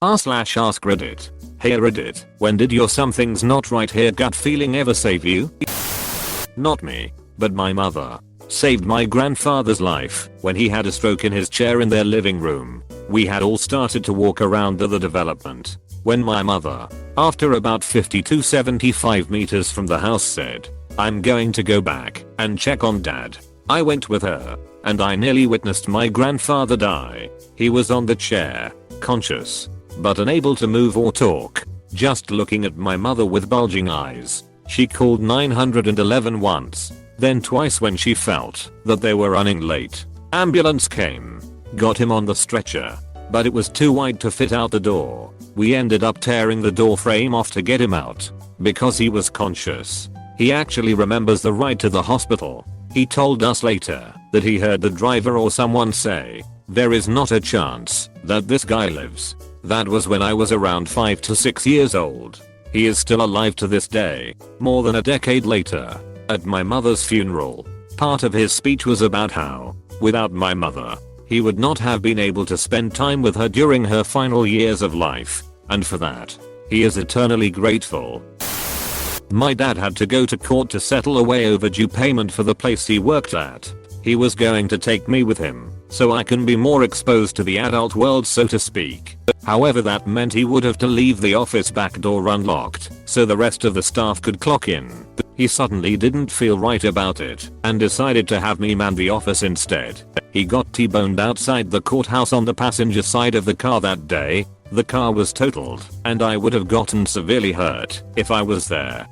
r/AskReddit. Hey Reddit, when did your something's not right here gut feeling ever save you? Not me, but my mother. Saved my grandfather's life when he had a stroke in his chair in their living room. We had all started to walk around the development when my mother, after about 50 to 75 meters from the house, said, "I'm going to go back and check on dad." I went with her, and I nearly witnessed my grandfather die. He was on the chair, conscious, but unable to move or talk, just looking at my mother with bulging eyes. She called 911 once, then twice when she felt that they were running late. Ambulance came, got him on the stretcher, but it was too wide to fit out the door. We ended up tearing the door frame off to get him out, because he was conscious. He actually remembers the ride to the hospital. He told us later that he heard the driver or someone say, "There is not a chance that this guy lives." That was when I was around 5 to 6 years old. He is still alive to this day, more than a decade later. At my mother's funeral, part of his speech was about how, without my mother, he would not have been able to spend time with her during her final years of life, and for that, he is eternally grateful. My dad had to go to court to settle a way overdue payment for the place he worked at. He was going to take me with him, so I can be more exposed to the adult world, so to speak. However, that meant he would have to leave the office back door unlocked, so the rest of the staff could clock in. He suddenly didn't feel right about it, and decided to have me man the office instead. He got T-boned outside the courthouse on the passenger side of the car that day. The car was totaled, and I would have gotten severely hurt if I was there.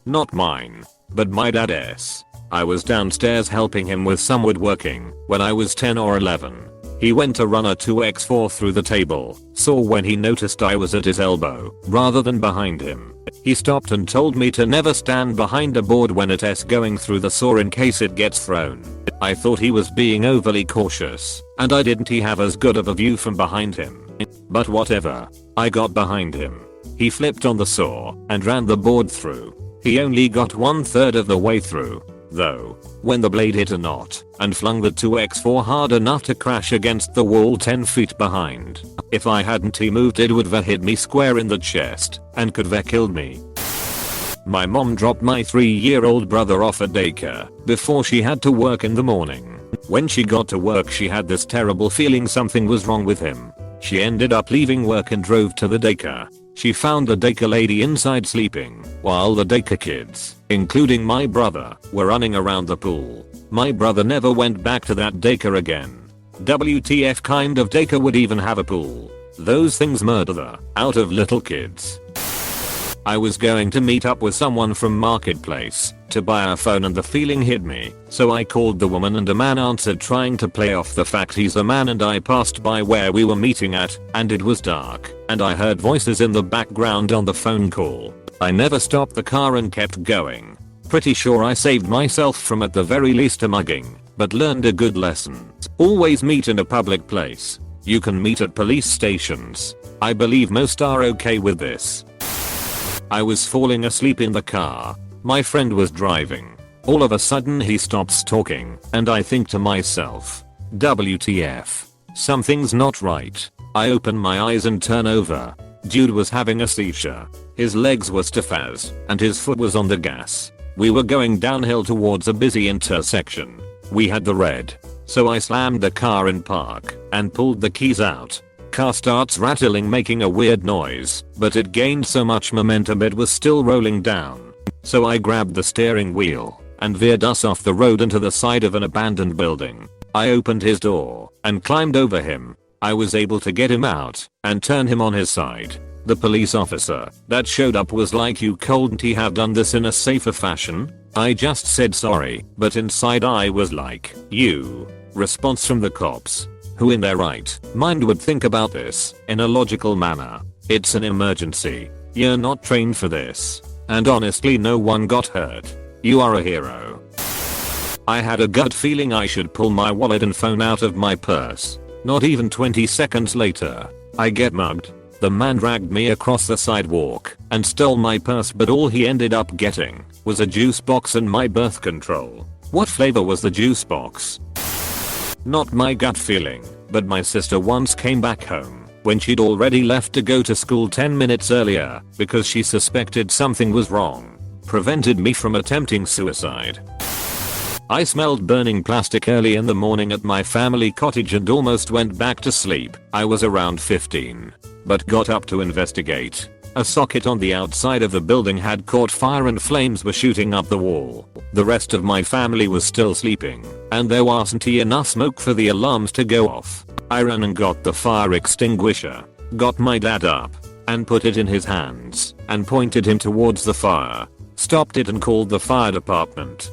Not mine, but my dad's. I was downstairs helping him with some woodworking when I was 10 or 11. He went to run a 2x4 through the table, saw when he noticed I was at his elbow rather than behind him. He stopped and told me to never stand behind a board when it's going through the saw in case it gets thrown. I thought he was being overly cautious, and I didn't have as good of a view from behind him. But whatever, I got behind him. He flipped on the saw and ran the board through. He only got 1/3 of the way through, though, when the blade hit a knot and flung the 2x4 hard enough to crash against the wall 10 feet behind. If I hadn't moved, it would have hit me square in the chest and could have killed me. My mom dropped my 3-year-old brother off at daycare before she had to work in the morning. When she got to work, she had this terrible feeling something was wrong with him. She ended up leaving work and drove to the daycare. She found the daycare lady inside sleeping, while the daycare kids, including my brother, were running around the pool. My brother never went back to that daycare again. WTF kind of daycare would even have a pool? Those things murder the out of little kids. I was going to meet up with someone from Marketplace to buy a phone, and the feeling hit me, so I called the woman and a man answered, trying to play off the fact he's a man, and I passed by where we were meeting at, and it was dark, and I heard voices in the background on the phone call. I never stopped the car and kept going. Pretty sure I saved myself from at the very least a mugging, but learned a good lesson. Always meet in a public place. You can meet at police stations. I believe most are okay with this. I was falling asleep in the car. My friend was driving. All of a sudden he stops talking, and I think to myself, WTF. Something's not right. I open my eyes and turn over. Dude was having a seizure. His legs were stiff as, and his foot was on the gas. We were going downhill towards a busy intersection. We had the red. So I slammed the car in park and pulled the keys out. Car starts rattling, making a weird noise, but it gained so much momentum it was still rolling down. So I grabbed the steering wheel and veered us off the road into the side of an abandoned building. I opened his door and climbed over him. I was able to get him out and turn him on his side. The police officer that showed up was like, "You couldn't have done this in a safer fashion?" I just said sorry, but inside I was like, "You." Response from the cops, who in their right mind would think about this in a logical manner. It's an emergency. You're not trained for this. And honestly, no one got hurt. You are a hero. I had a gut feeling I should pull my wallet and phone out of my purse. Not even 20 seconds later, I get mugged. The man dragged me across the sidewalk and stole my purse, but all he ended up getting was a juice box and my birth control. What flavor was the juice box? Not my gut feeling, but my sister once came back home when she'd already left to go to school 10 minutes earlier because she suspected something was wrong. Prevented me from attempting suicide. I smelled burning plastic early in the morning at my family cottage and almost went back to sleep. I was around 15, but got up to investigate. A socket on the outside of the building had caught fire and flames were shooting up the wall. The rest of my family was still sleeping, and there wasn't enough smoke for the alarms to go off. I ran and got the fire extinguisher, got my dad up, and put it in his hands, and pointed him towards the fire, stopped it and called the fire department.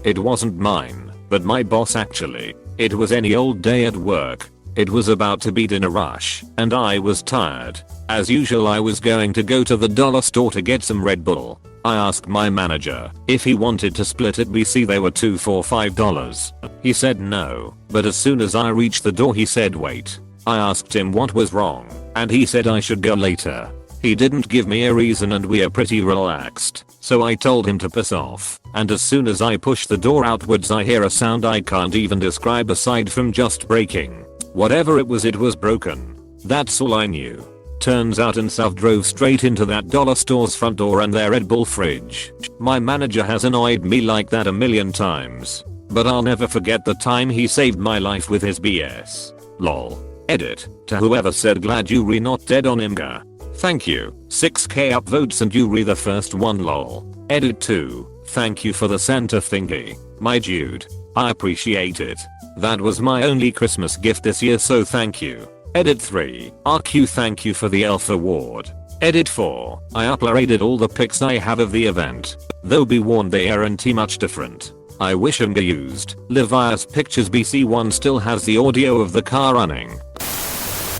It wasn't mine, but my boss actually. It was any old day at work. It was about to be dinner rush, and I was tired. As usual, I was going to go to the dollar store to get some Red Bull. I asked my manager if he wanted to split it. We see they were 2 for $5. He said no, but as soon as I reached the door he said wait. I asked him what was wrong, and he said I should go later. He didn't give me a reason and we are pretty relaxed, so I told him to piss off, and as soon as I push the door outwards I hear a sound I can't even describe aside from just breaking. Whatever it was broken. That's all I knew. Turns out Insav drove straight into that dollar store's front door and their Red Bull fridge. My manager has annoyed me like that a million times, but I'll never forget the time he saved my life with his BS. Lol. Edit. To whoever said glad you re not dead on Imga. Thank you. 6k upvotes and you re the first one lol. Edit 2. Thank you for the Santa thingy. My dude. I appreciate it. That was my only Christmas gift this year so thank you. Edit 3. RQ thank you for the Elf Award. Edit 4. I uploaded all the pics I have of the event. Though be warned they aren't much different. I wish Imga used Levi's pictures. BC1 still has the audio of the car running.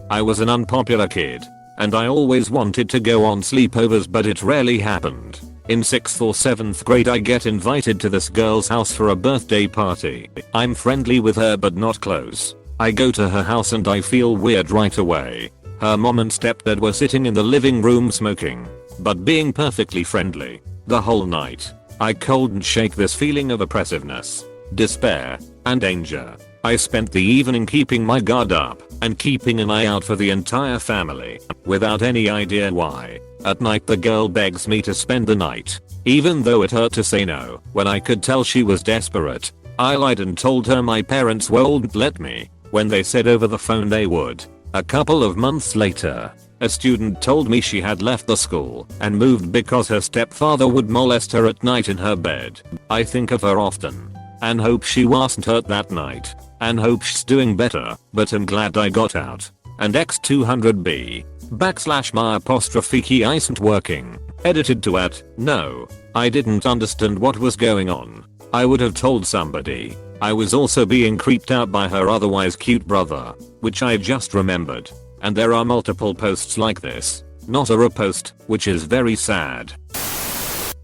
I was an unpopular kid, and I always wanted to go on sleepovers but it rarely happened. In 6th or 7th grade I get invited to this girl's house for a birthday party. I'm friendly with her but not close. I go to her house and I feel weird right away. Her mom and stepdad were sitting in the living room smoking, but being perfectly friendly. The whole night, I couldn't shake this feeling of oppressiveness, despair, and danger. I spent the evening keeping my guard up and keeping an eye out for the entire family, without any idea why. At night the girl begs me to spend the night, even though it hurt to say no. When I could tell she was desperate, I lied and told her my parents wouldn't let me, when they said over the phone they would. A couple of months later, a student told me she had left the school and moved because her stepfather would molest her at night in her bed. I think of her often, and hope she wasn't hurt that night, and hope she's doing better, but I'm glad I got out. And X200B / my key isn't working. Edited to at, no, I didn't understand what was going on. I would have told somebody. I was also being creeped out by her otherwise cute brother, which I just remembered. And there are multiple posts like this, not a repost, which is very sad.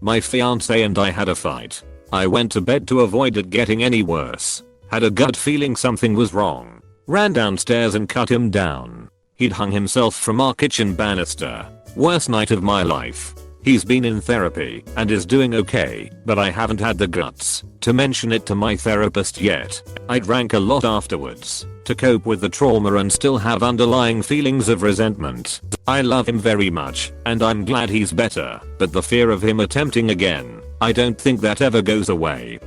My fiance and I had a fight. I went to bed to avoid it getting any worse. Had a gut feeling something was wrong. Ran downstairs and cut him down. He'd hung himself from our kitchen banister. Worst night of my life. He's been in therapy and is doing okay, but I haven't had the guts to mention it to my therapist yet. I drank a lot afterwards to cope with the trauma and still have underlying feelings of resentment. I love him very much and I'm glad he's better, but the fear of him attempting again, I don't think that ever goes away.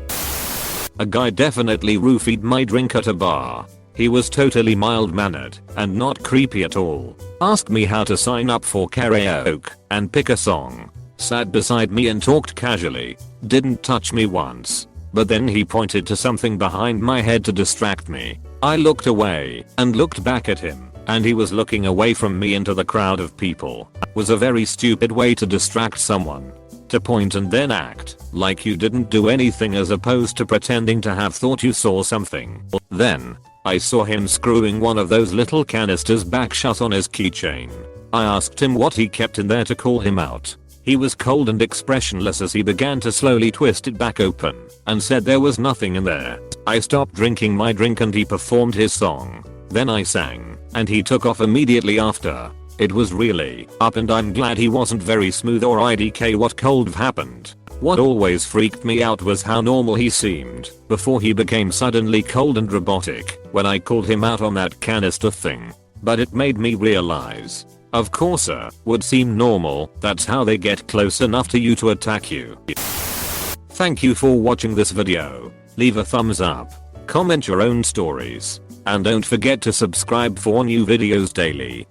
A guy definitely roofied my drink at a bar. He was totally mild-mannered and not creepy at all. Asked me how to sign up for karaoke and pick a song. Sat beside me and talked casually. Didn't touch me once. But then he pointed to something behind my head to distract me. I looked away and looked back at him, and he was looking away from me into the crowd of people. Was a very stupid way to distract someone. To point and then act like you didn't do anything as opposed to pretending to have thought you saw something. Then, I saw him screwing one of those little canisters back shut on his keychain. I asked him what he kept in there to call him out. He was cold and expressionless as he began to slowly twist it back open and said there was nothing in there. I stopped drinking my drink and he performed his song. Then I sang, and he took off immediately after. It was really up and I'm glad he wasn't very smooth or IDK what could have happened. What always freaked me out was how normal he seemed before he became suddenly cold and robotic when I called him out on that canister thing. but it made me realize. Of course would seem normal, that's how they get close enough to you to attack you. Thank you for watching this video. Leave a thumbs up, comment your own stories, and don't forget to subscribe for new videos daily.